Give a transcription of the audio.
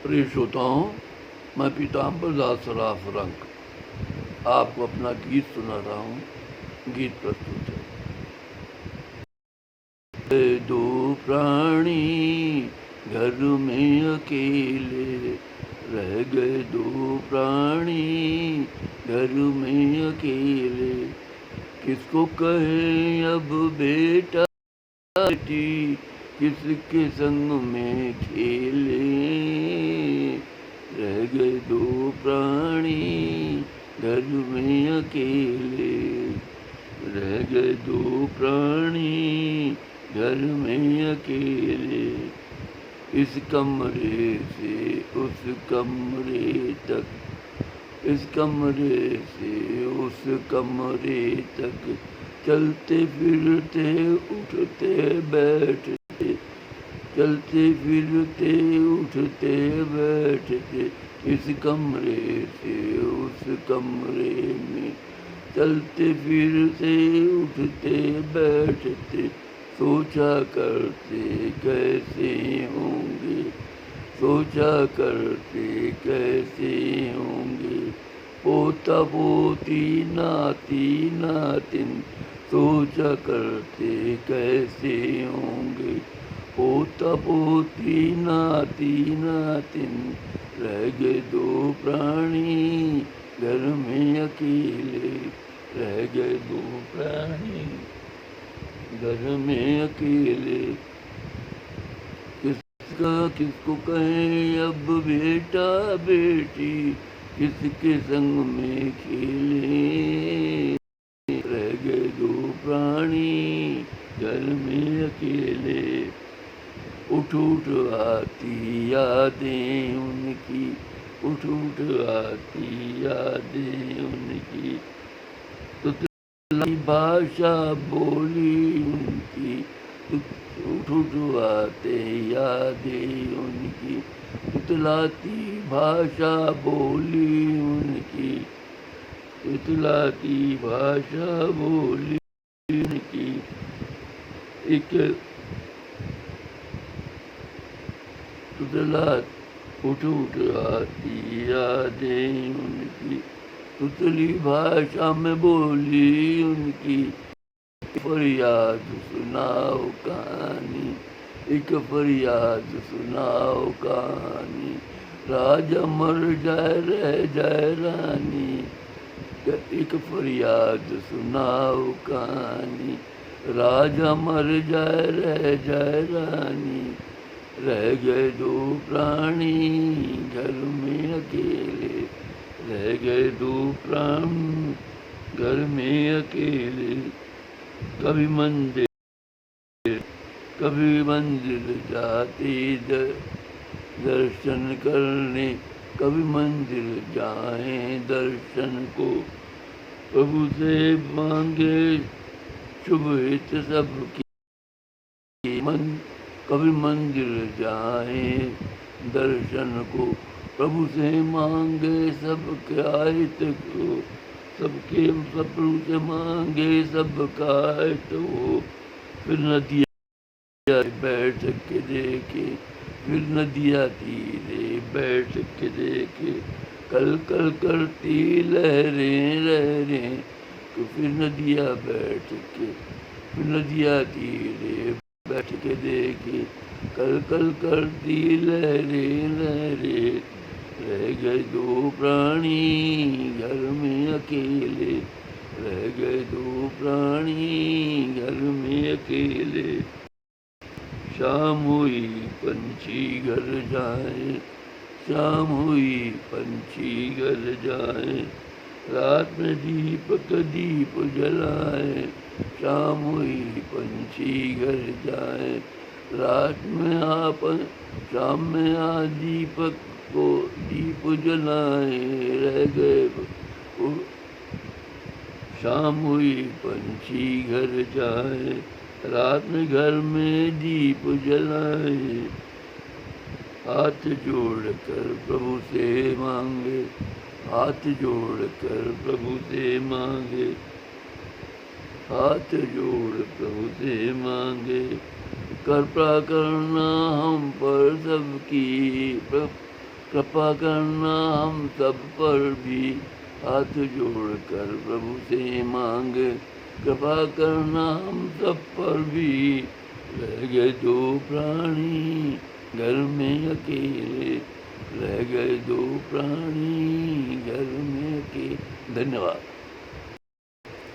प्रिय श्रोताओं, मैं पीताम्बर दास सराफ रंग आपको अपना गीत सुना रहा हूँ। गीत प्रस्तुत है। दो प्राणी घर में अकेले रह गए, दो प्राणी घर में अकेले, किसको कहे अब बेटा बेटी, किसके संग में खेले। रह गए दो प्राणी घर में अकेले, रह गए दो प्राणी घर में अकेले, इस कमरे से उस कमरे तक, इस कमरे से उस कमरे तक, चलते फिरते उठते बैठते, चलते फिरते उठते बैठते, इस कमरे से उस कमरे में, चलते फिरते उठते बैठते, सोचा करते कैसे होंगे, सोचा करते कैसे होंगे, पोता पोती नाती नातिन, सोचा करते कैसे होंगे, पोता पोती नाती नातिन, रह गए दो प्राणी घर में अकेले, रह गए दो प्राणी घर में अकेले, किसका किसको कहे अब बेटा बेटी, किसके संग में खेले। रह गए दो प्राणी घर में अकेले, उठ उठ आती यादें उनकी, उठ उठ आती यादें उनकी, तुतलाई भाषा बोली उनकी, उठ उठ आते यादें उनकी, तुतलाती भाषा बोली उनकी, तुतलाती भाषा बोली उनकी, एक तुतला उठ उठ आती यादें उनकी, तुतली भाषा में बोली उनकी, फरियाद सुनाओ कहानी, एक फरियाद सुनाओ कहानी, राजा मर जाए रह जाए रानी, एक फरियाद सुनाओ कहानी, राजा मर जाए रह जाए रानी, रह गए दो प्राणी घर में अकेले, रह गए दो प्राणी घर में अकेले, कभी मंदिर कभी मंदिर जाते दर्शन करने, कभी मंदिर जाएं दर्शन को, प्रभु से मांगे शुभ हित सबकी, कभी मंदिर जाएं दर्शन को, प्रभु से मांगे सबके हित को, सबके प्रभु से मांगे सबका हित हो, फिर नदिया बैठ के देखे, फिर नदिया तीरे बैठ के देखे, कल कल करती लहरें लहरें, तो फिर नदिया बैठ के, फिर नदिया तीरे बैठ के देखे, कल कल करती लहरें लहरें, रह गए दो प्राणी घर में अकेले, रह गए दो प्राणी घर में अकेले, शाम हुई पंछी घर जाए, शाम हुई पंछी घर जाए, रात में दीपक दीप जलाए, शाम हुई पंछी घर जाए, रात में आप शाम में आ दीपक को दीप जलाए, रह गए शाम हुई पंछी घर जाए, रात में घर में दीप जलाए, हाथ जोड़कर प्रभु से मांगे, हाथ जोड़कर प्रभु से मांगे, हाथ जोड़ प्रभु से मांगे, कृपा करना हम पर सबकी, कृपा करना हम सब पर भी, हाथ जोड़कर प्रभु से मांगे। कृपा करना हम सब पर भी, रह गए दो प्राणी घर में अकेले, रह गए दो प्राणी घर में अकेले। धन्यवाद।